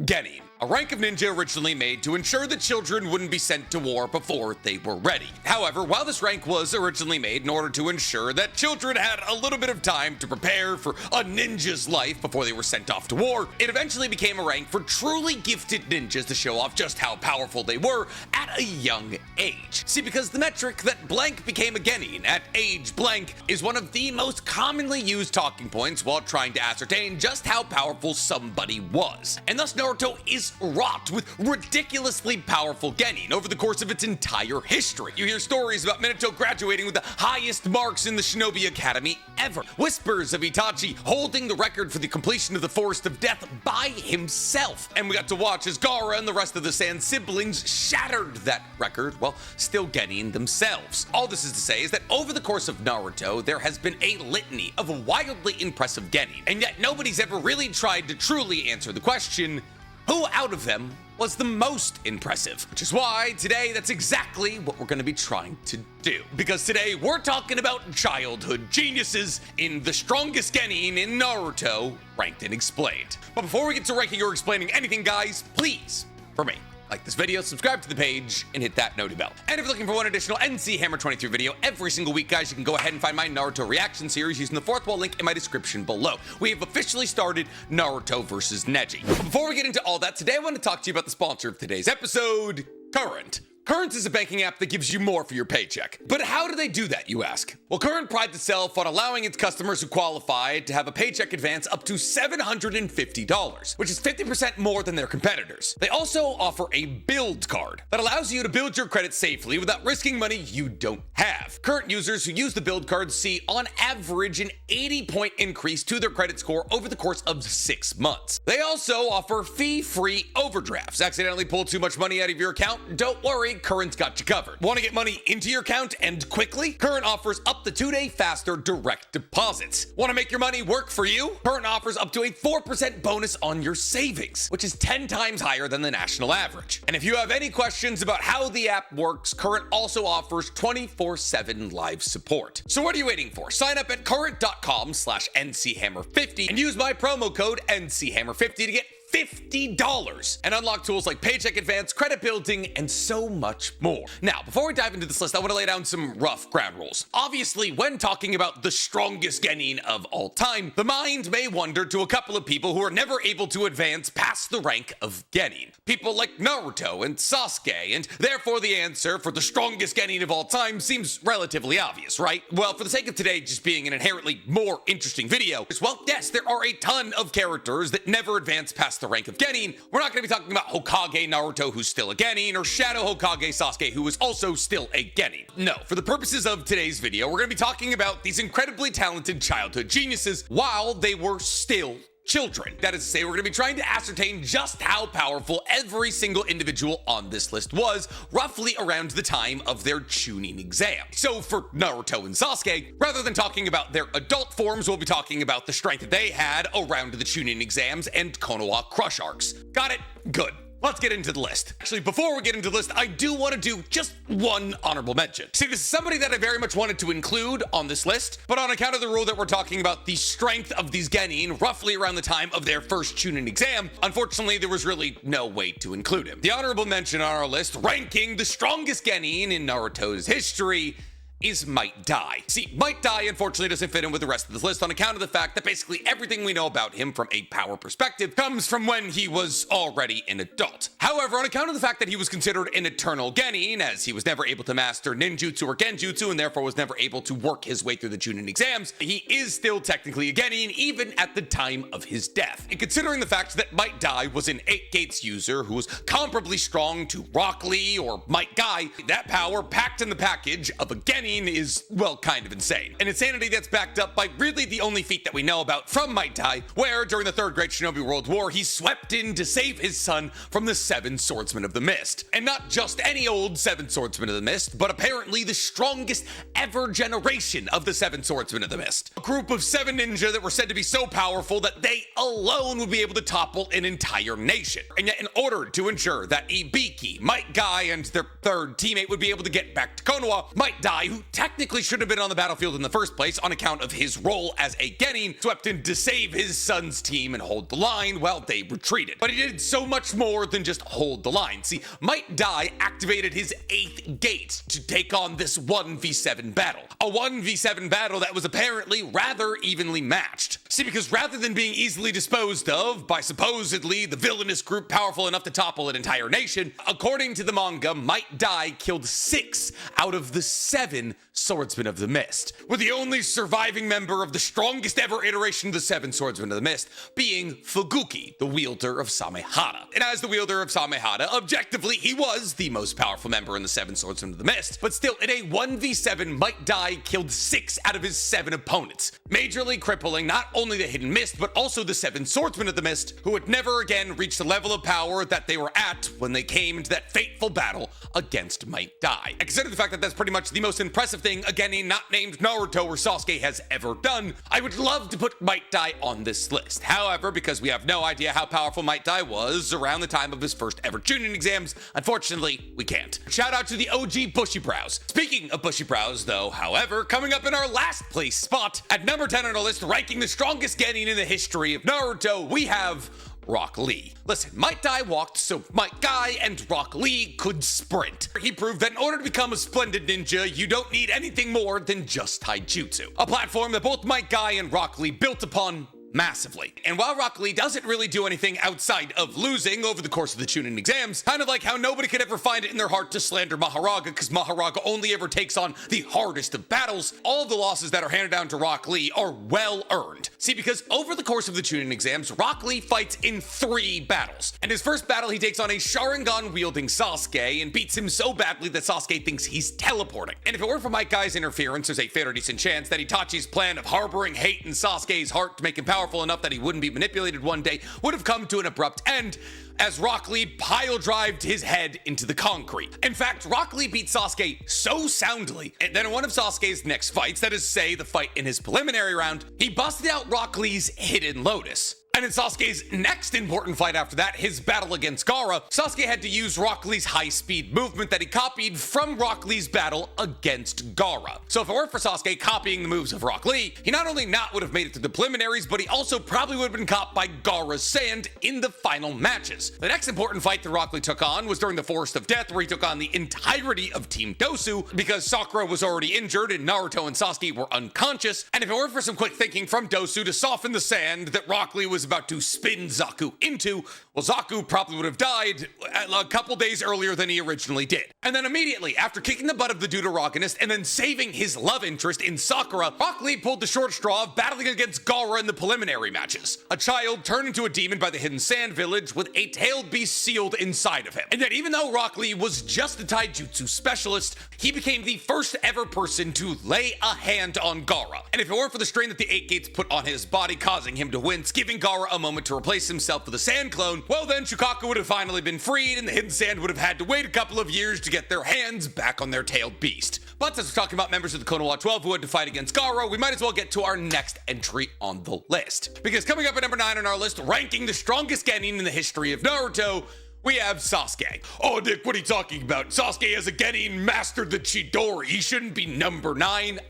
Genin, a rank of ninja originally made to ensure that children wouldn't be sent to war before they were ready. However, while this rank was originally made in order to ensure that children had a little bit of time to prepare for a ninja's life before they were sent off to war, it eventually became a rank for truly gifted ninjas to show off just how powerful they were at a young age. See, because the metric that blank became a Genin at age blank is one of the most commonly used talking points while trying to ascertain just how powerful somebody was. And thus Naruto is wrought with ridiculously powerful Genin over the course of its entire history. You hear stories about Minato graduating with the highest marks in the Shinobi Academy ever. Whispers of Itachi holding the record for the completion of the Forest of Death by himself. And we got to watch as Gaara and the rest of the Sand siblings shattered that record while still Genin themselves. All this is to say is that over the course of Naruto, there has been a litany of wildly impressive Genin, and yet nobody's ever really tried to truly answer the question, who out of them was the most impressive? Which is why today that's exactly what we're going to be trying to do. Because today we're talking about childhood geniuses in the strongest Genin in Naruto, ranked and explained. But before we get to ranking or explaining anything, guys, please, for me, like this video, subscribe to the page, and hit that noti bell. And if you're looking for one additional NC Hammer 23 video every single week, guys, you can go ahead and find my Naruto reaction series using the fourth wall link in my description below. We have officially started Naruto versus Neji. But before we get into all that, today I want to talk to you about the sponsor of today's episode, Current. Current is a banking app that gives you more for your paycheck. But how do they do that, you ask? Well, Current prides itself on allowing its customers who qualify to have a paycheck advance up to $750, which is 50% more than their competitors. They also offer a build card that allows you to build your credit safely without risking money you don't have. Current users who use the build card see, on average, an 80-point increase to their credit score over the course of 6 months. They also offer fee-free overdrafts. Accidentally pull too much money out of your account? Don't worry, Current's got you covered. Want to get money into your account and quickly? Current offers up to 2-day faster direct deposits. Want to make your money work for you? Current offers up to a 4% bonus on your savings, which is 10 times higher than the national average. And if you have any questions about how the app works, Current also offers 24/7 live support. So what are you waiting for? Sign up at current.com/NCHammer50 and use my promo code NCHammer50 to get $50 and unlock tools like paycheck advance, credit building, and so much more. Now, before we dive into this list, I want to lay down some rough ground rules. Obviously, when talking about the strongest Genin of all time, the mind may wander to a couple of people who are never able to advance past the rank of Genin. People like Naruto and Sasuke, and therefore the answer for the strongest Genin of all time seems relatively obvious, right? Well, for the sake of today just being an inherently more interesting video, well, yes, there are a ton of characters that never advance past the rank of Genin. We're not going to be talking about Hokage Naruto, who's still a Genin, or Shadow Hokage Sasuke, who is also still a Genin. No, for the purposes of today's video, we're going to be talking about these incredibly talented childhood geniuses while they were still children. That is to say, we're going to be trying to ascertain just how powerful every single individual on this list was, roughly around the time of their Chunin exam. So for Naruto and Sasuke, rather than talking about their adult forms, we'll be talking about the strength that they had around the Chunin exams and Konoha crush arcs. Got it? Good. Let's get into the list. Actually, before we get into the list, I do want to do just one honorable mention. See, this is somebody that I very much wanted to include on this list, but on account of the rule that we're talking about the strength of these Genin roughly around the time of their first Chunin exam, unfortunately, there was really no way to include him. The honorable mention on our list, ranking the strongest Genin in Naruto's history, is Might Die. See, Might Die unfortunately doesn't fit in with the rest of this list on account of the fact that basically everything we know about him from a power perspective comes from when he was already an adult. However, on account of the fact that he was considered an eternal Genin, as he was never able to master ninjutsu or genjutsu and therefore was never able to work his way through the Chunin exams, he is still technically a Genin even at the time of his death. And considering the fact that Might Die was an 8 Gates user who was comparably strong to Rock Lee or Might Guy, that power packed in the package of a Genin is, well, kind of insane. An insanity that's backed up by really the only feat that we know about from Might Die, where during the Third Great Shinobi World War, he swept in to save his son from the 7 Swordsmen of the Mist. And not just any old 7 Swordsmen of the Mist, but apparently the strongest ever generation of the 7 Swordsmen of the Mist. A group of 7 ninja that were said to be so powerful that they alone would be able to topple an entire nation. And yet in order to ensure that Ibiki, Might Guy, and their third teammate would be able to get back to Konoha, Might Die, who who technically should have been on the battlefield in the first place on account of his role as a Genin, swept in to save his son's team and hold the line while they retreated. But he did so much more than just hold the line. See, Might Dai activated his 8th gate to take on this 1v7 battle. A 1v7 battle that was apparently rather evenly matched. See, because rather than being easily disposed of by supposedly the villainous group powerful enough to topple an entire nation, according to the manga, Might Dai killed 6 out of the 7 Swordsmen of the Mist, with the only surviving member of the strongest ever iteration of the 7 Swordsmen of the Mist being Fuguki, the wielder of Samehada. And as the wielder of Samehada, objectively, he was the most powerful member in the 7 Swordsmen of the Mist, but still, in a 1v7, Might Dai killed 6 out of his 7 opponents, majorly crippling not only the Hidden Mist, but also the 7 Swordsmen of the Mist, who would never again reach the level of power that they were at when they came into that fateful battle against Might Dai. And consider the fact that that's pretty much the most impressive thing a Genin not named Naruto or Sasuke has ever done, I would love to put Might Dai on this list. However, because we have no idea how powerful Might Dai was around the time of his first ever Chunin exams, unfortunately, we can't. Shout out to the OG Bushy Brows. Speaking of Bushy Brows, though, however, coming up in our last place spot, at number 10 on our list, ranking the strongest Genin in the history of Naruto, we have Rock Lee. Listen, Might Dai walked so Might Guy and Rock Lee could sprint. He proved that in order to become a splendid ninja, you don't need anything more than just taijutsu. A platform that both Might Guy and Rock Lee built upon massively. And while Rock Lee doesn't really do anything outside of losing over the course of the Chunin exams, kind of like how nobody could ever find it in their heart to slander Maharaga because Maharaga only ever takes on the hardest of battles, all of the losses that are handed down to Rock Lee are well earned. See, because over the course of the Chunin exams, Rock Lee fights in 3 battles. And his first battle, he takes on a Sharingan-wielding Sasuke and beats him so badly that Sasuke thinks he's teleporting. And if it weren't for Might Guy's interference, there's a fairly decent chance that Itachi's plan of harboring hate in Sasuke's heart to make him powerful enough that he wouldn't be manipulated one day would have come to an abrupt end as Rock Lee pile-drived his head into the concrete. In fact, Rock Lee beat Sasuke so soundly that in one of Sasuke's next fights, that is, say, the fight in his preliminary round, he busted out Rock Lee's Hidden Lotus. And in Sasuke's next important fight after that, his battle against Gaara, Sasuke had to use Rock Lee's high-speed movement that he copied from Rock Lee's battle against Gaara. So if it weren't for Sasuke copying the moves of Rock Lee, he not only not would have made it through the preliminaries, but he also probably would have been caught by Gaara's sand in the final matches. The next important fight that Rock Lee took on was during the Forest of Death, where he took on the entirety of Team Dosu, because Sakura was already injured and Naruto and Sasuke were unconscious, and if it weren't for some quick thinking from Dosu to soften the sand that Rock Lee was about to spin Zaku into, well, Zaku probably would have died a couple days earlier than he originally did. And then immediately, after kicking the butt of the Deuteragonist and then saving his love interest in Sakura, Rock Lee pulled the short straw of battling against Gaara in the preliminary matches. A child turned into a demon by the Hidden Sand Village with a tailed beast sealed inside of him. And yet, even though Rock Lee was just a taijutsu specialist, he became the first ever person to lay a hand on Gaara. And if it weren't for the strain that the 8 gates put on his body, causing him to wince, giving Gaara a moment to replace himself with a sand clone, well then Shukaku would have finally been freed and the Hidden Sand would have had to wait a couple of years to get their hands back on their tailed beast. But as we're talking about members of the Konoha 12 who had to fight against Gaara, we might as well get to our next entry on the list. Because coming up at number 9 on our list, ranking the strongest Genin in the history of Naruto, we have Sasuke. Oh, Nick, what are you talking about? Sasuke as a Genin mastered the Chidori. He shouldn't be number 9.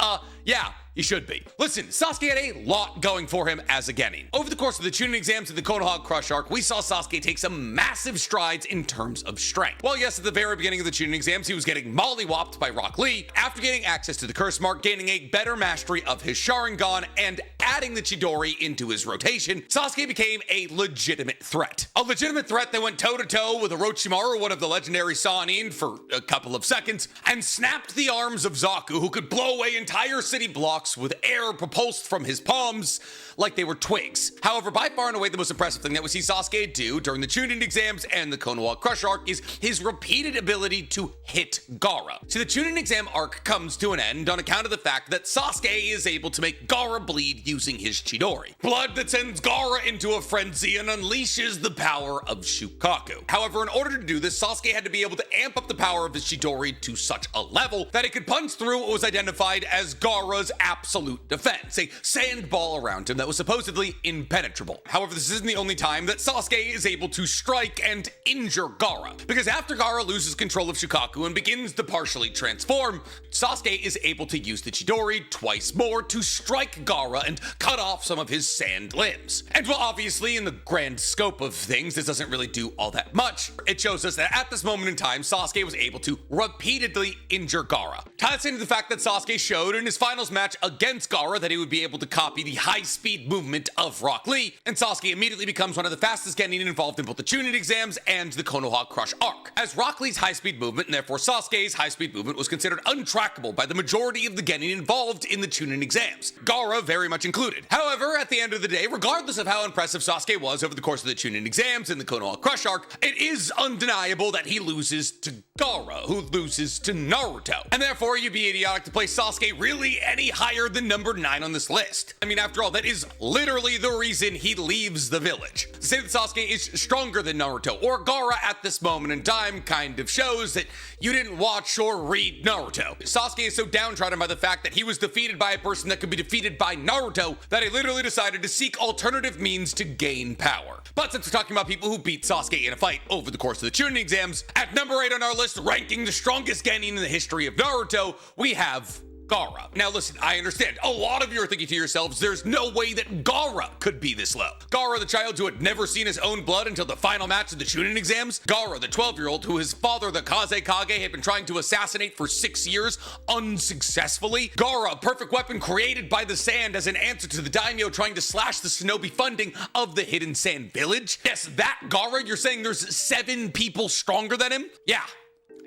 Yeah. He should be. Listen, Sasuke had a lot going for him as a Genin. Over the course of the Chunin exams and the Konoha Crush arc, we saw Sasuke take some massive strides in terms of strength. Well, yes, at the very beginning of the Chunin exams, he was getting mollywopped by Rock Lee. After getting access to the Curse Mark, gaining a better mastery of his Sharingan, and adding the Chidori into his rotation, Sasuke became a legitimate threat. A legitimate threat that went toe-to-toe with Orochimaru, one of the legendary Sannin, for a couple of seconds, and snapped the arms of Zaku, who could blow away entire city blocks with air propulsed from his palms like they were twigs. However, by far and away the most impressive thing that we see Sasuke do during the Chunin exams and the Konoha Crush arc is his repeated ability to hit Gaara. See, the Chunin exam arc comes to an end on account of the fact that Sasuke is able to make Gaara bleed using using his Chidori. Blood that sends Gaara into a frenzy and unleashes the power of Shukaku. However, in order to do this, Sasuke had to be able to amp up the power of his Chidori to such a level that it could punch through what was identified as Gaara's absolute defense, a sand ball around him that was supposedly impenetrable. However, this isn't the only time that Sasuke is able to strike and injure Gaara, because after Gaara loses control of Shukaku and begins to partially transform, Sasuke is able to use the Chidori twice more to strike Gaara and cut off some of his sand limbs. And while obviously in the grand scope of things this doesn't really do all that much, it shows us that at this moment in time Sasuke was able to repeatedly injure Gaara. Ties into the fact that Sasuke showed in his finals match against Gaara that he would be able to copy the high-speed movement of Rock Lee, and Sasuke immediately becomes one of the fastest Genin involved in both the Chunin exams and the Konoha Crush arc, as Rock Lee's high-speed movement and therefore Sasuke's high-speed movement was considered untrackable by the majority of the Genin involved in the Chunin exams, Gaara very much included. However, at the end of the day, regardless of how impressive Sasuke was over the course of the Chunin exams and the Konoha Crush arc, it is undeniable that he loses to Gaara, who loses to Naruto, and therefore you'd be idiotic to place Sasuke really any higher than number 9 on this list. I mean, after all, that is literally the reason he leaves the village. To say that Sasuke is stronger than Naruto or Gaara at this moment in time kind of shows that you didn't watch or read Naruto. Sasuke is so downtrodden by the fact that he was defeated by a person that could be defeated by Naruto that he literally decided to seek alternative means to gain power. But since we're talking about people who beat Sasuke in a fight over the course of the Chunin exams, at number 8 on our list, ranking the strongest Genin in the history of Naruto, we have Gaara. Now listen, I understand. A lot of you are thinking to yourselves, there's no way that Gaara could be this low. Gaara, the child who had never seen his own blood until the final match of the Chunin exams. Gaara, the 12-year-old who his father, the Kazekage, had been trying to assassinate for 6 years unsuccessfully. Gaara, a perfect weapon created by the sand as an answer to the daimyo trying to slash the shinobi funding of the Hidden Sand Village. Yes, that Gaara, you're saying there's 7 people stronger than him? Yeah,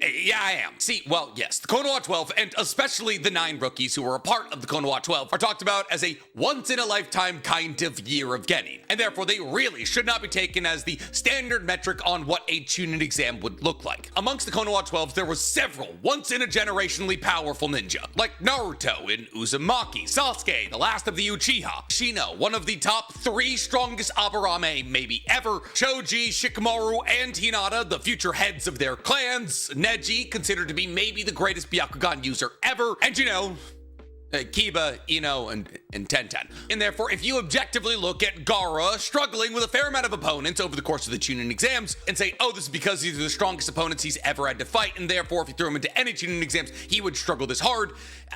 I am. See, well, yes, the Konoha 12, and especially the 9 rookies who were a part of the Konoha 12, are talked about as a once-in-a-lifetime kind of year of Genin, and therefore they really should not be taken as the standard metric on what a Chunin exam would look like. Amongst the Konoha 12s, there were several once-in-a-generationally powerful ninja, like Naruto and Uzumaki, Sasuke, the last of the Uchiha, Shino, one of the top 3 strongest Aburame maybe ever, Choji, Shikamaru, and Hinata, the future heads of their clans, Neji, considered to be maybe the greatest Byakugan user ever, and Kiba, Ino, and Tenten. And therefore, if you objectively look at Gaara struggling with a fair amount of opponents over the course of the Chunin exams and say, oh, this is because these are the strongest opponents he's ever had to fight, and therefore if you threw him into any Chunin exams, he would struggle this hard,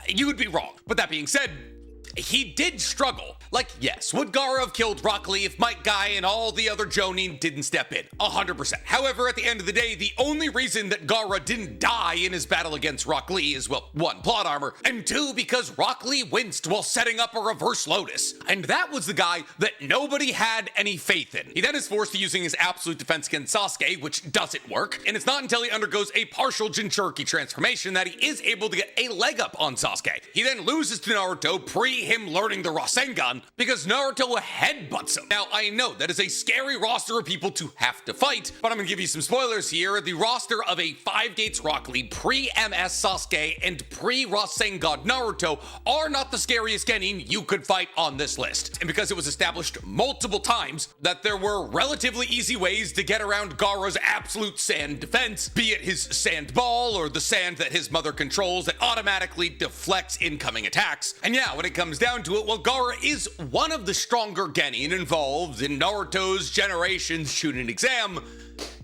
you would be wrong. But that being said, he did struggle. Like, yes, would Gaara have killed Rock Lee if Might Guy and all the other Jonin didn't step in? 100%. However, at the end of the day, the only reason that Gaara didn't die in his battle against Rock Lee is, well, 1, plot armor, and 2, because Rock Lee winced while setting up a reverse lotus. And that was the guy that nobody had any faith in. He then is forced to using his absolute defense against Sasuke, which doesn't work, and it's not until he undergoes a partial Jinchuriki transformation that he is able to get a leg up on Sasuke. He then loses to Naruto pre him learning the Rasengan, because Naruto headbutts him. Now, I know that is a scary roster of people to have to fight, but I'm gonna give you some spoilers here. The roster of a 5 Gates Rock Lee, pre-MS Sasuke, and pre-Rasengan Naruto are not the scariest Genin you could fight on this list. And because it was established multiple times that there were relatively easy ways to get around Gaara's absolute sand defense, be it his sand ball or the sand that his mother controls that automatically deflects incoming attacks. And yeah, when it comes down to it, well, Gaara is one of the stronger Genin involved in Naruto's generation's Chunin exam.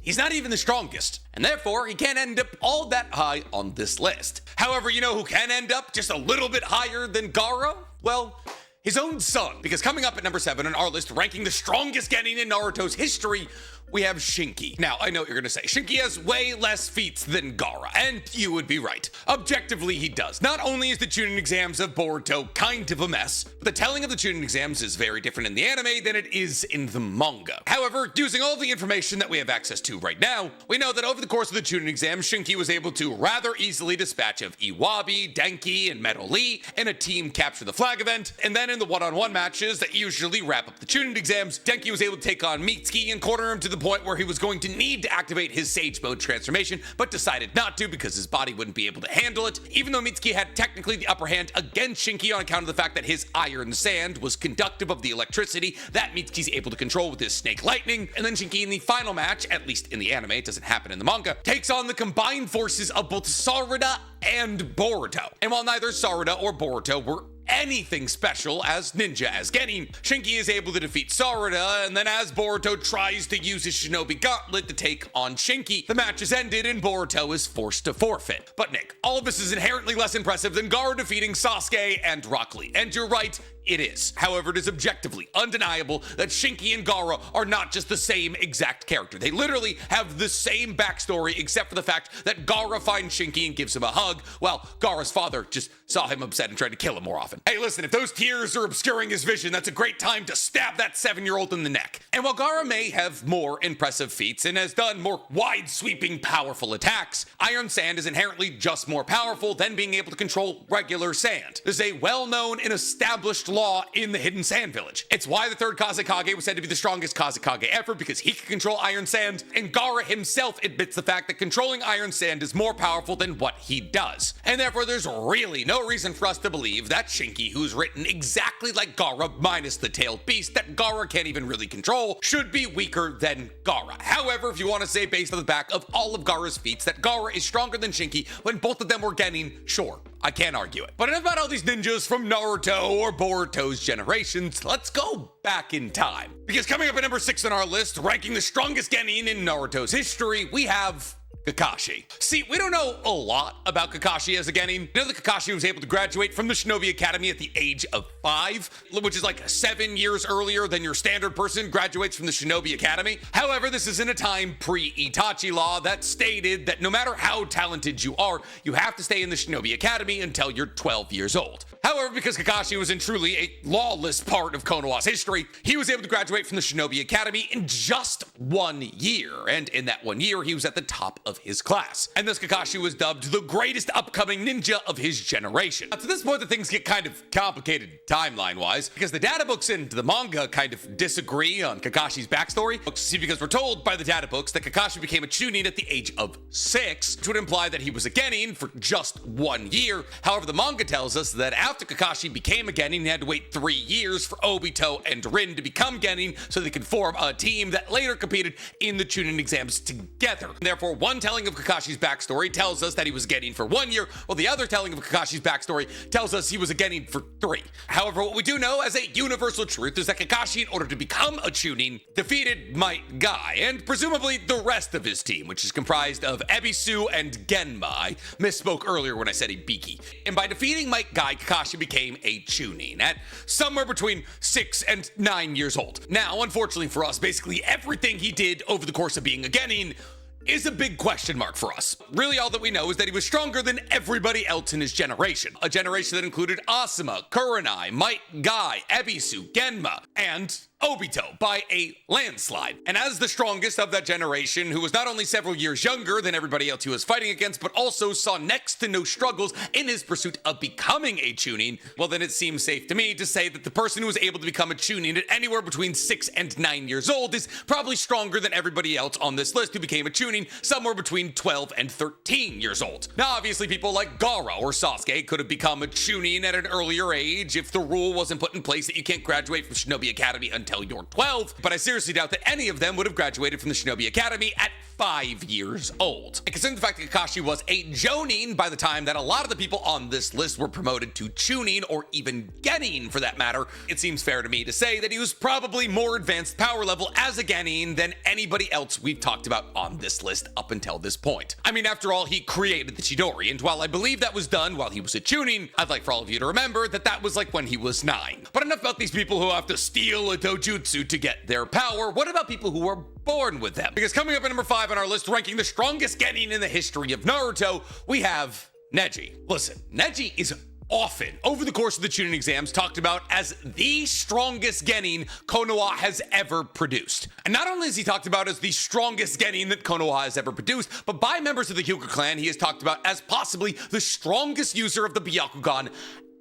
He's not even the strongest, and therefore he can't end up all that high on this list. However, you know who can end up just a little bit higher than Gaara? Well, his own son, because coming up at number 7 on our list, ranking the strongest Genin in Naruto's history, we have Shinki. Now, I know what you're gonna say. Shinki has way less feats than Gaara, and you would be right. Objectively, he does. Not only is the Chunin exams of Boruto kind of a mess, but the telling of the Chunin exams is very different in the anime than it is in the manga. However, using all the information that we have access to right now, we know that over the course of the Chunin exams, Shinki was able to rather easily dispatch of Iwabi, Denki, and Metal Lee in a team capture the flag event, and then in the one-on-one matches that usually wrap up the Chunin exams, Denki was able to take on Mitsuki and corner him to the point where he was going to need to activate his Sage Mode transformation, but decided not to because his body wouldn't be able to handle it, even though Mitsuki had technically the upper hand against Shinki on account of the fact that his iron sand was conductive of the electricity that Mitsuki's able to control with his snake lightning. And then Shinki in the final match, at least in the anime, it doesn't happen in the manga, takes on the combined forces of both Sarada and Boruto. And while neither Sarada or Boruto were anything special as ninja as Genin, Shinki is able to defeat Sarada, and then as Boruto tries to use his shinobi gauntlet to take on Shinki, the match is ended and Boruto is forced to forfeit. But Nick, all of this is inherently less impressive than Gaara defeating Sasuke and Rock Lee, and you're right, it is. However, it is objectively undeniable that Shinki and Gaara are not just the same exact character. They literally have the same backstory, except for the fact that Gaara finds Shinki and gives him a hug, while Gaara's father just saw him upset and tried to kill him more often. Hey, listen, if those tears are obscuring his vision, that's a great time to stab that 7-year-old in the neck. And while Gaara may have more impressive feats and has done more wide-sweeping, powerful attacks, Iron Sand is inherently just more powerful than being able to control regular sand. This is a well-known and established law in the Hidden Sand Village. It's why the third Kazekage was said to be the strongest Kazekage ever, because he can control Iron Sand, and Gaara himself admits the fact that controlling Iron Sand is more powerful than what he does. And therefore, there's really no reason for us to believe that Shinki, who's written exactly like Gaara minus the tailed beast that Gaara can't even really control, should be weaker than Gaara. However, if you want to say based on the back of all of Gaara's feats that Gaara is stronger than Shinki when both of them were Genin, sure, I can't argue it. But enough about all these ninjas from Naruto or Boruto's generations. Let's go back in time. Because coming up at number 6 on our list, ranking the strongest Genin in Naruto's history, we have Kakashi. See, we don't know a lot about Kakashi as a Genin. You know that Kakashi was able to graduate from the Shinobi Academy at the age of 5, which is like 7 years earlier than your standard person graduates from the Shinobi Academy. However, this is in a time pre-Itachi law that stated that no matter how talented you are, you have to stay in the Shinobi Academy until you're 12 years old. However, because Kakashi was in truly a lawless part of Konoha's history, he was able to graduate from the Shinobi Academy in just 1 year, and in that 1 year, he was at the top of his class. And thus Kakashi was dubbed the greatest upcoming ninja of his generation. Now, to this point, the things get kind of complicated timeline-wise, because the data books and the manga kind of disagree on Kakashi's backstory. See, because we're told by the data books that Kakashi became a Chunin at the age of 6, which would imply that he was a Genin for just 1 year. However, the manga tells us that after Kakashi became a Genin, he had to wait 3 years for Obito and Rin to become Genin so they could form a team that later competed in the Chunin exams together. Therefore, one telling of Kakashi's backstory tells us that he was a Genin for 1 year, while the other telling of Kakashi's backstory tells us he was a Genin for 3. However, what we do know as a universal truth is that Kakashi, in order to become a Chunin, defeated Might Guy, and presumably the rest of his team, which is comprised of Ebisu and Genma. I misspoke earlier when I said Ibiki. And by defeating Might Guy, Kakashi became a Chunin at somewhere between 6 and 9 years old. Now, unfortunately for us, basically everything he did over the course of being a Genin is a big question mark for us. Really, all that we know is that he was stronger than everybody else in his generation. A generation that included Asuma, Kurenai, Might Guy, Ebisu, Genma, and Obito by a landslide. And as the strongest of that generation, who was not only several years younger than everybody else he was fighting against, but also saw next to no struggles in his pursuit of becoming a Chunin, well then it seems safe to me to say that the person who was able to become a Chunin at anywhere between 6 and 9 years old is probably stronger than everybody else on this list who became a Chunin somewhere between 12 and 13 years old. Now obviously people like Gaara or Sasuke could have become a Chunin at an earlier age if the rule wasn't put in place that you can't graduate from Shinobi Academy until you're 12, but I seriously doubt that any of them would have graduated from the Shinobi Academy at 5 years old. And considering the fact that Kakashi was a Jonin by the time that a lot of the people on this list were promoted to Chunin or even Genin for that matter, it seems fair to me to say that he was probably more advanced power level as a Genin than anybody else we've talked about on this list up until this point. I mean, after all, he created the Chidori, and while I believe that was done while he was a Chunin, I'd like for all of you to remember that that was like when he was 9. But enough about these people who have to steal a dojutsu to get their power. What about people who are born with them? Because coming up at number 5 on our list, ranking the strongest Genin in the history of Naruto, we have Neji. Listen, Neji is often, over the course of the Chunin exams, talked about as the strongest Genin Konoha has ever produced. And not only is he talked about as the strongest Genin that Konoha has ever produced, but by members of the Hyuga clan, he is talked about as possibly the strongest user of the Byakugan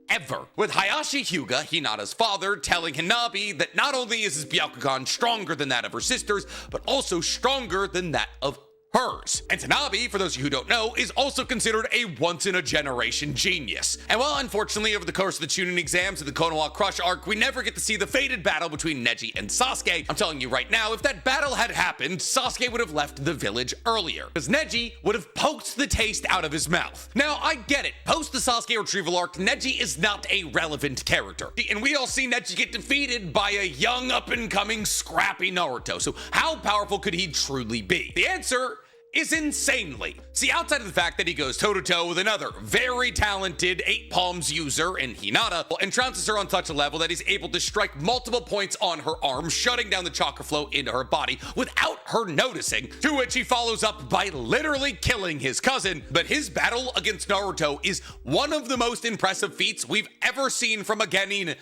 ever, with Hayashi Hyuga, Hinata's father, telling Hanabi that not only is his Byakugan stronger than that of her sisters, but also stronger than that of hers. And Tanabe, for those of you who don't know, is also considered a once-in-a-generation genius. And while unfortunately over the course of the Chunin exams of the Konoha Crush arc, we never get to see the fated battle between Neji and Sasuke, I'm telling you right now, if that battle had happened, Sasuke would have left the village earlier, because Neji would have poked the taste out of his mouth. Now, I get it. Post the Sasuke retrieval arc, Neji is not a relevant character. And we all see Neji get defeated by a young, up-and-coming, scrappy Naruto. So how powerful could he truly be? The answer is insanely. See, outside of the fact that he goes toe-to-toe with another very talented 8 palms user in Hinata, and trounces her on such a level that he's able to strike multiple points on her arm, shutting down the chakra flow into her body without her noticing, to which he follows up by literally killing his cousin. But his battle against Naruto is one of the most impressive feats we've ever seen from a Genin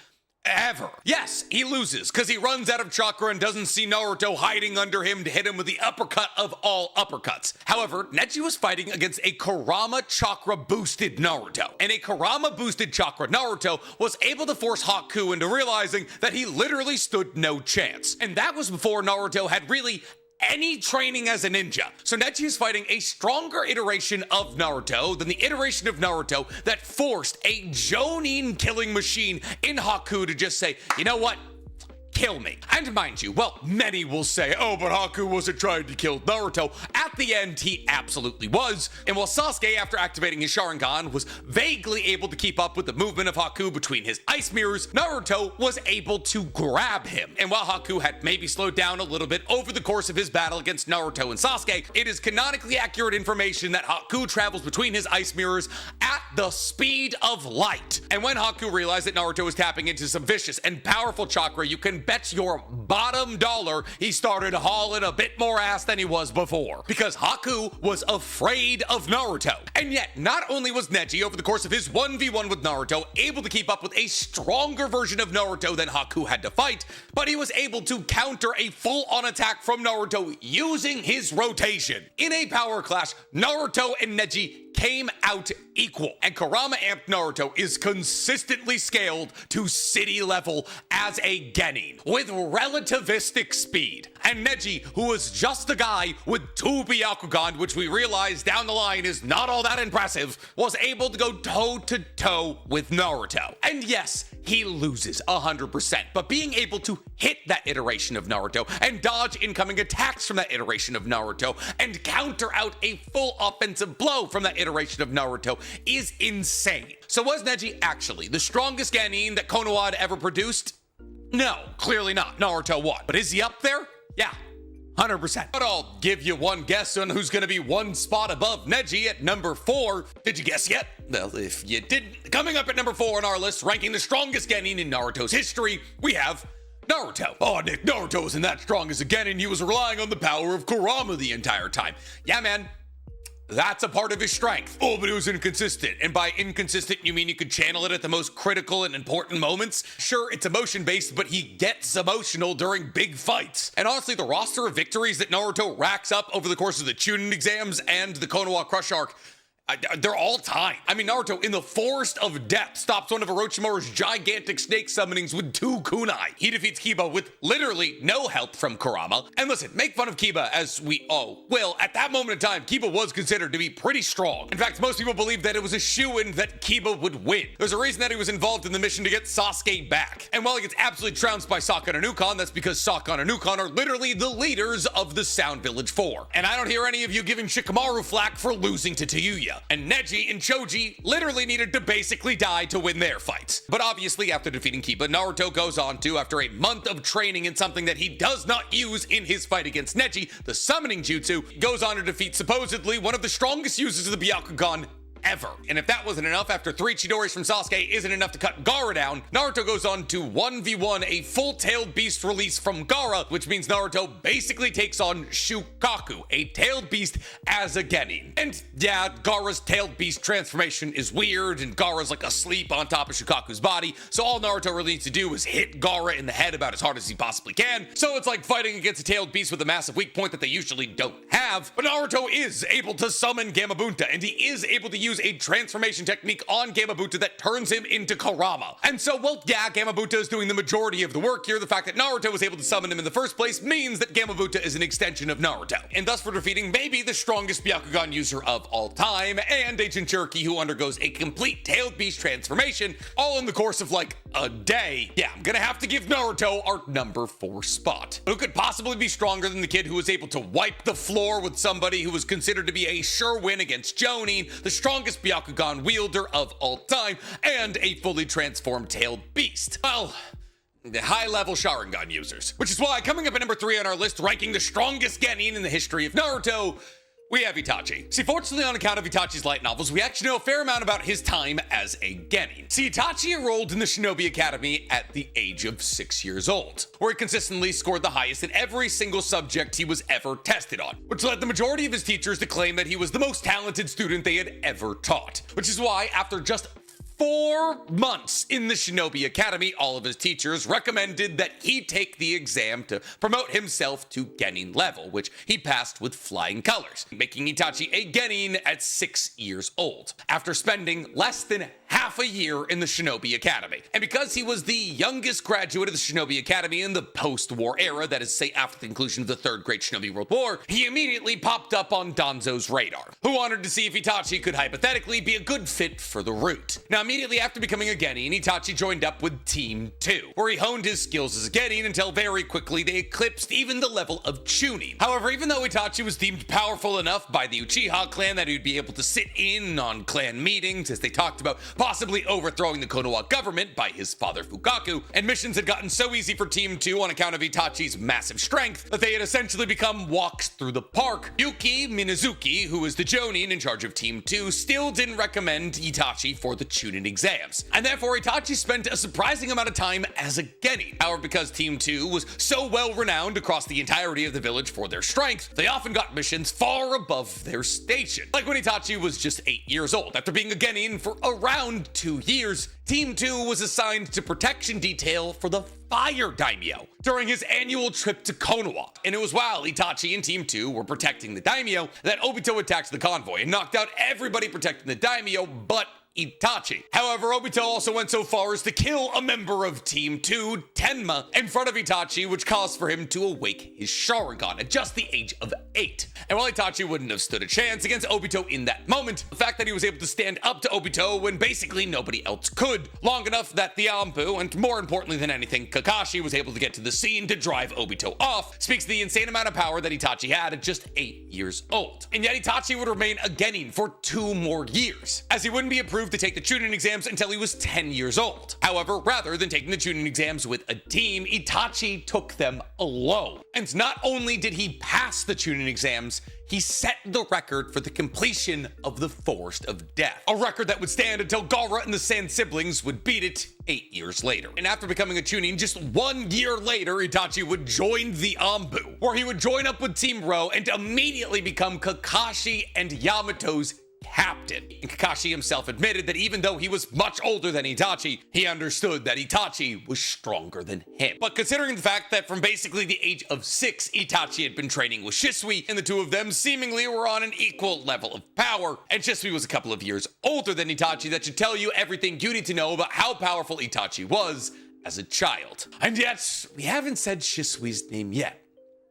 ever. Yes, he loses because he runs out of chakra and doesn't see Naruto hiding under him to hit him with the uppercut of all uppercuts. However, Neji was fighting against a Kurama chakra boosted Naruto, and a Kurama boosted chakra Naruto was able to force Haku into realizing that he literally stood no chance. And that was before Naruto had really any training as a ninja. So Neji is fighting a stronger iteration of Naruto than the iteration of Naruto that forced a Jonin killing machine in Haku to just say, you know what? Kill me. And mind you, well, many will say, oh, but Haku wasn't trying to kill Naruto. At the end, he absolutely was. And while Sasuke, after activating his Sharingan, was vaguely able to keep up with the movement of Haku between his ice mirrors, Naruto was able to grab him. And while Haku had maybe slowed down a little bit over the course of his battle against Naruto and Sasuke, it is canonically accurate information that Haku travels between his ice mirrors at the speed of light. And when Haku realized that Naruto was tapping into some vicious and powerful chakra, you can bet your bottom dollar he started hauling a bit more ass than he was before, because Haku was afraid of Naruto. And yet, not only was Neji, over the course of his 1v1 with Naruto, able to keep up with a stronger version of Naruto than Haku had to fight, but he was able to counter a full-on attack from Naruto using his rotation. In a power clash, Naruto and Neji came out equal, and Kurama Amped Naruto is consistently scaled to city level as a Genin with relativistic speed. And Neji, who was just a guy with 2 Byakugan, which we realize down the line is not all that impressive, was able to go toe-to-toe with Naruto. And yes, he loses 100%, but being able to hit that iteration of Naruto and dodge incoming attacks from that iteration of Naruto and counter out a full offensive blow from that iteration of Naruto is insane. So was Neji actually the strongest Genin that Konoha had ever produced? No, clearly not. Naruto won. But is he up there? Yeah. 100%. But I'll give you one guess on who's going to be one spot above Neji at number 4. Did you guess yet? Well, if you didn't, coming up at number 4 on our list, ranking the strongest Genin in Naruto's history, we have Naruto. Oh, Nick, Naruto isn't that strong as a Genin. He was relying on the power of Kurama the entire time. Yeah, man. That's a part of his strength. Oh, but it was inconsistent. And by inconsistent, you mean you could channel it at the most critical and important moments? Sure, it's emotion-based, but he gets emotional during big fights. And honestly, the roster of victories that Naruto racks up over the course of the Chunin exams and the Konoha Crush arc, they're all time. I mean, Naruto, in the Forest of Death, stops one of Orochimaru's gigantic snake summonings with 2 kunai. He defeats Kiba with literally no help from Kurama. And listen, make fun of Kiba as we all will. At that moment in time, Kiba was considered to be pretty strong. In fact, most people believe that it was a shoo-in that Kiba would win. There's a reason that he was involved in the mission to get Sasuke back. And while he gets absolutely trounced by Sakon and Ukon, that's because Sakon and Ukon are literally the leaders of the Sound Village 4. And I don't hear any of you giving Shikamaru flack for losing to Tayuya. And Neji and Choji literally needed to basically die to win their fights. But obviously, after defeating Kiba, Naruto goes on to, after a month of training in something that he does not use in his fight against Neji, the summoning jutsu, goes on to defeat supposedly one of the strongest users of the Byakugan ever. And if that wasn't enough, after 3 Chidoris from Sasuke isn't enough to cut Gaara down, Naruto goes on to 1v1 a full-tailed beast release from Gaara, which means Naruto basically takes on Shukaku, a tailed beast, as a Genin. And yeah, Gaara's tailed beast transformation is weird, and Gaara's like asleep on top of Shukaku's body, so all Naruto really needs to do is hit Gaara in the head about as hard as he possibly can. So it's like fighting against a tailed beast with a massive weak point that they usually don't have. But Naruto is able to summon Gamabunta, and he is able to use use a transformation technique on Gamabuta that turns him into Kurama. And so, well, yeah, Gamabuta is doing the majority of the work here. The fact that Naruto was able to summon him in the first place means that Gamabuta is an extension of Naruto, and thus for defeating maybe the strongest Byakugan user of all time, and a Jinchuriki who undergoes a complete tailed beast transformation, all in the course of like a day. Yeah, I'm gonna have to give Naruto our number 4 spot. Who could possibly be stronger than the kid who was able to wipe the floor with somebody who was considered to be a sure win against Jonin, the strongest Byakugan wielder of all time, and a fully transformed tailed beast? Well, the high-level Sharingan users. Which is why, coming up at number 3 on our list, ranking the strongest Genin in the history of Naruto, we have Itachi. See, fortunately, on account of Itachi's light novels, we actually know a fair amount about his time as a Genin. See, Itachi enrolled in the Shinobi Academy at the age of 6 years old, where he consistently scored the highest in every single subject he was ever tested on, which led the majority of his teachers to claim that he was the most talented student they had ever taught. Which is why, after just 4 months in the Shinobi Academy, all of his teachers recommended that he take the exam to promote himself to Genin level, which he passed with flying colors, making Itachi a Genin at 6 years old, after spending less than half a year in the Shinobi Academy. And because he was the youngest graduate of the Shinobi Academy in the post-war era, that is to say after the conclusion of the Third Great Shinobi World War, he immediately popped up on Danzo's radar, who wanted to see if Itachi could hypothetically be a good fit for the route. Now, immediately after becoming a Genin, Itachi joined up with Team 2, where he honed his skills as a Genin until very quickly they eclipsed even the level of Chunin. However, even though Itachi was deemed powerful enough by the Uchiha clan that he'd be able to sit in on clan meetings as they talked about possibly overthrowing the Konoha government by his father Fugaku, and missions had gotten so easy for Team 2 on account of Itachi's massive strength that they had essentially become walks through the park. Yuki Minazuki, who was the Jonin in charge of Team 2, still didn't recommend Itachi for the Chunin exams, and therefore Itachi spent a surprising amount of time as a Genin. However, because Team 2 was so well renowned across the entirety of the village for their strength, they often got missions far above their station. Like when Itachi was just 8 years old. After being a Genin for around 2 years, Team 2 was assigned to protection detail for the Fire Daimyo during his annual trip to Konoha. And it was while Itachi and Team 2 were protecting the Daimyo that Obito attacked the convoy and knocked out everybody protecting the Daimyo but Itachi. However, Obito also went so far as to kill a member of Team 2, Tenma, in front of Itachi, which caused for him to awake his Sharingan at just the age of 8. And while Itachi wouldn't have stood a chance against Obito in that moment, the fact that he was able to stand up to Obito when basically nobody else could, long enough that the Anpu, and more importantly than anything, Kakashi, was able to get to the scene to drive Obito off, speaks to the insane amount of power that Itachi had at just 8 years old. And yet Itachi would remain a Genin for 2 more years, as he wouldn't be approved to take the Chunin exams until he was 10 years old. However, rather than taking the Chunin exams with a team, Itachi took them alone. And not only did he pass the Chunin exams, he set the record for the completion of the Forest of Death, a record that would stand until Gaara and the Sand siblings would beat it 8 years later. And after becoming a Chunin, just 1 year later, Itachi would join the Anpu, where he would join up with Team Ro and immediately become Kakashi and Yamato's captain. And Kakashi himself admitted that even though he was much older than Itachi, he understood that Itachi was stronger than him. But considering the fact that from basically the age of 6, Itachi had been training with Shisui, and the two of them seemingly were on an equal level of power, and Shisui was a couple of years older than Itachi, that should tell you everything you need to know about how powerful Itachi was as a child. And yet, we haven't said Shisui's name yet,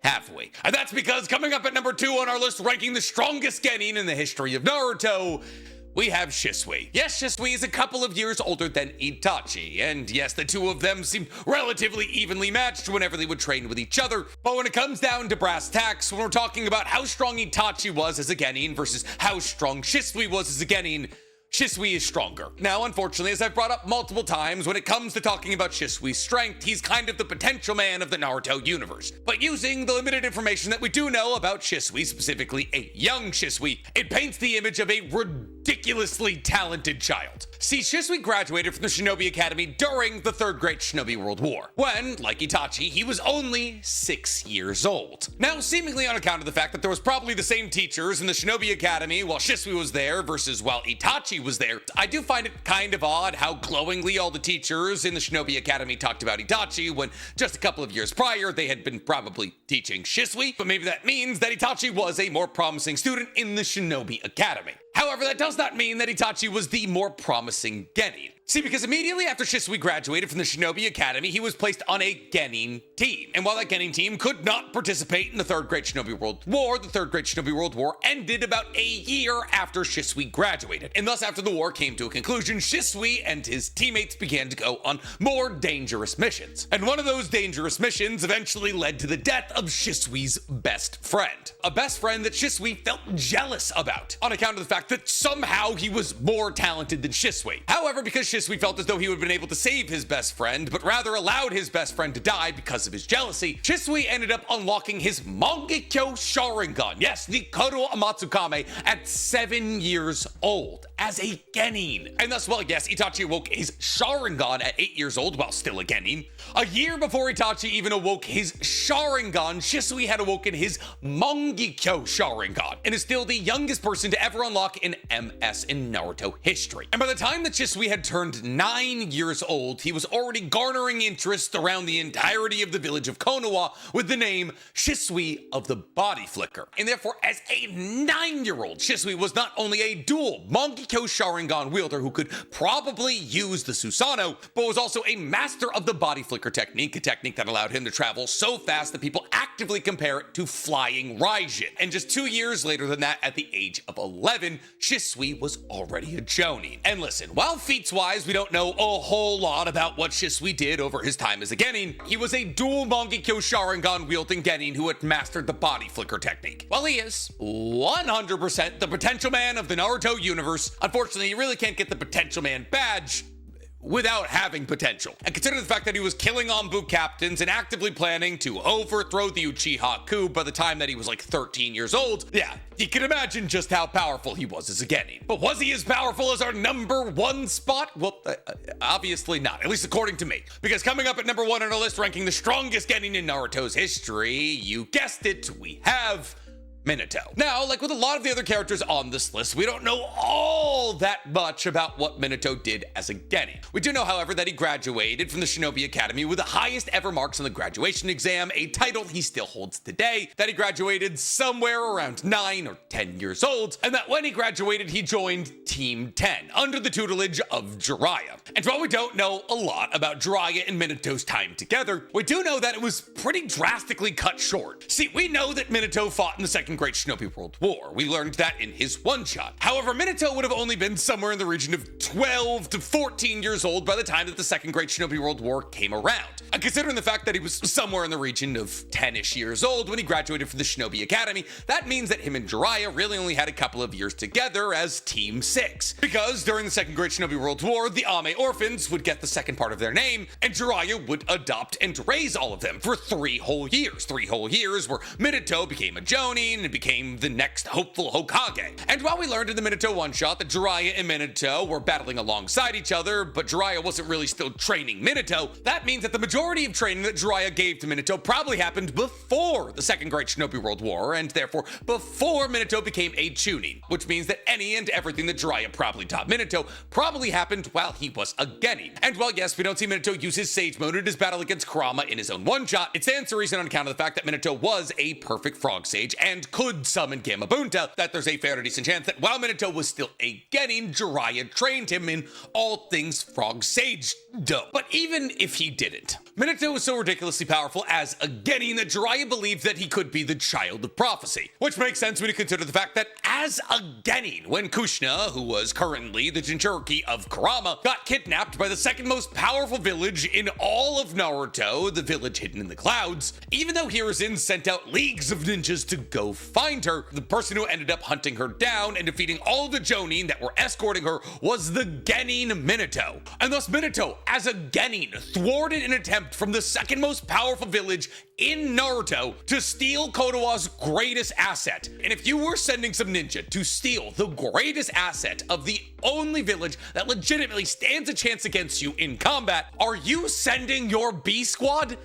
have we? And that's because coming up at number 2 on our list, ranking the strongest Genin in the history of Naruto, we have Shisui. Yes, Shisui is a couple of years older than Itachi, and yes, the two of them seem relatively evenly matched whenever they would train with each other. But when it comes down to brass tacks, when we're talking about how strong Itachi was as a Genin versus how strong Shisui was as a Genin, Shisui is stronger. Now, unfortunately, as I've brought up multiple times, when it comes to talking about Shisui's strength, he's kind of the potential man of the Naruto universe. But using the limited information that we do know about Shisui, specifically a young Shisui, it paints the image of a ridiculously talented child. See, Shisui graduated from the Shinobi Academy during the Third Great Shinobi World War, when, like Itachi, he was only 6 years old. Now, seemingly on account of the fact that there was probably the same teachers in the Shinobi Academy while Shisui was there versus while Itachi was there, I do find it kind of odd how glowingly all the teachers in the Shinobi Academy talked about Itachi when just a couple of years prior they had been probably teaching Shisui, but maybe that means that Itachi was a more promising student in the Shinobi Academy. However, that does not mean that Itachi was the more promising Genin. See, because immediately after Shisui graduated from the Shinobi Academy, he was placed on a Genin team. And while that Genin team could not participate in the Third Great Shinobi World War, the Third Great Shinobi World War ended about a year after Shisui graduated. And thus, after the war came to a conclusion, Shisui and his teammates began to go on more dangerous missions. And one of those dangerous missions eventually led to the death of Shisui's best friend. A best friend that Shisui felt jealous about, on account of the fact that somehow he was more talented than Shisui. However, because Shisui felt as though he would have been able to save his best friend, but rather allowed his best friend to die because of his jealousy, Shisui ended up unlocking his Mangekyo Sharingan, yes, the Kodo Amatsukame, at 7 years old, as a Genin. And thus, well, yes, Itachi awoke his Sharingan at 8 years old, while still a Genin. A year before Itachi even awoke his Sharingan, Shisui had awoken his Mangekyo Sharingan, and is still the youngest person to ever unlock an MS in Naruto history. And by the time that Shisui had turned 9 years old, he was already garnering interest around the entirety of the village of Konoha with the name Shisui of the Body Flicker. And therefore, as a 9-year-old, Shisui was not only a dual Mangekyo Sharingan wielder who could probably use the Susanoo, but was also a master of the Body Flicker technique, a technique that allowed him to travel so fast that people actively compare it to flying Raijin. And just 2 years later than that, at the age of 11, Shisui was already a Jonin. And listen, while feats-wise, we don't know a whole lot about what Shisui did over his time as a Genin, he was a dual Mangekyo Sharingan wielding Genin who had mastered the Body Flicker technique. While he is 100% the potential man of the Naruto universe, unfortunately, you really can't get the potential man badge without having potential. And consider the fact that he was killing Anbu captains and actively planning to overthrow the Uchiha coup by the time that he was like 13 years old, yeah, you can imagine just how powerful he was as a Genin. But was he as powerful as our #1 spot? Well, obviously not, at least according to me. Because coming up at #1 on our list ranking the strongest Genin in Naruto's history, you guessed it, we have Minato. Now, like with a lot of the other characters on this list, we don't know all that much about what Minato did as a Genin. We do know, however, that he graduated from the Shinobi Academy with the highest ever marks on the graduation exam, a title he still holds today, that he graduated somewhere around 9 or 10 years old, and that when he graduated, he joined Team 10, under the tutelage of Jiraiya. And while we don't know a lot about Jiraiya and Minato's time together, we do know that it was pretty drastically cut short. See, we know that Minato fought in the Second Great Shinobi World War. We learned that in his one-shot. However, Minato would have only been somewhere in the region of 12 to 14 years old by the time that the Second Great Shinobi World War came around. And considering the fact that he was somewhere in the region of 10-ish years old when he graduated from the Shinobi Academy, that means that him and Jiraiya really only had a couple of years together as Team 6. Because during the Second Great Shinobi World War, the Ame orphans would get the second part of their name, and Jiraiya would adopt and raise all of them for 3 whole years. 3 whole years where Minato became a Jonin and became the next hopeful Hokage. And while we learned in the Minato one-shot that Jiraiya and Minato were battling alongside each other, but Jiraiya wasn't really still training Minato, that means that the majority of training that Jiraiya gave to Minato probably happened before the Second Great Shinobi World War, and therefore before Minato became a Chunin, which means that any and everything that Jiraiya probably taught Minato probably happened while he was a Genin. And while yes, we don't see Minato use his Sage Mode in his battle against Kurama in his own one-shot, it stands to reason on account of the fact that Minato was a perfect Frog Sage and could summon Gamabunta, that there's a fair to decent chance that while Minato was still a Genin, Jiraiya trained him in all things Frog Sage do. But even if he didn't, Minato was so ridiculously powerful as a Genin that Jiraiya believed that he could be the child of prophecy, which makes sense when you consider the fact that as a Genin, when Kushina, who was currently the Jinchuriki of Kurama, got kidnapped by the second most powerful village in all of Naruto, the village hidden in the clouds, even though Hiruzen sent out leagues of ninjas to go find her, the person who ended up hunting her down and defeating all of the Jonin that were escorting her was the Genin Minato. And thus Minato, as a Genin, thwarted an attempt from the second most powerful village in Naruto to steal Konoha's greatest asset. And if you were sending some ninja to steal the greatest asset of the only village that legitimately stands a chance against you in combat, are you sending your B squad?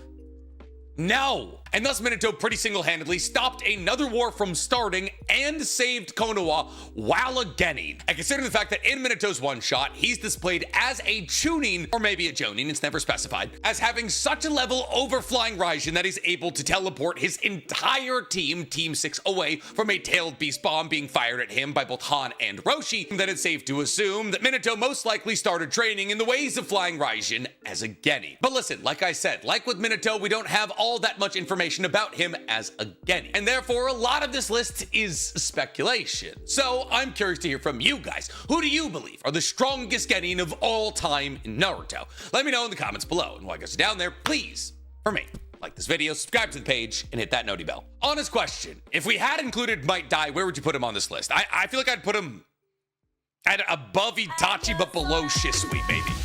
No. and thus Minato pretty single-handedly stopped another war from starting and saved Konoha while a Genin. And considering the fact that in Minato's one-shot, he's displayed as a Chunin, or maybe a Jonin, it's never specified, as having such a level over Flying Raijin that he's able to teleport his entire team, Team 6, away from a tailed beast bomb being fired at him by both Han and Roshi, then it's safe to assume that Minato most likely started training in the ways of Flying Raijin as a Genin. But listen, like I said, like with Minato, we don't have all that much information about him as a Genin, and therefore a lot of this list is speculation. So I'm curious to hear from you guys. Who do you believe are the strongest Genin of all time in Naruto? Let me know in the comments below, and while I get down there, please, for me, like this video, subscribe to the page, and hit that noti bell. Honest question, if we had included Might Die, where would you put him on this list? I feel like I'd put him at above Itachi, but below Shisui, maybe.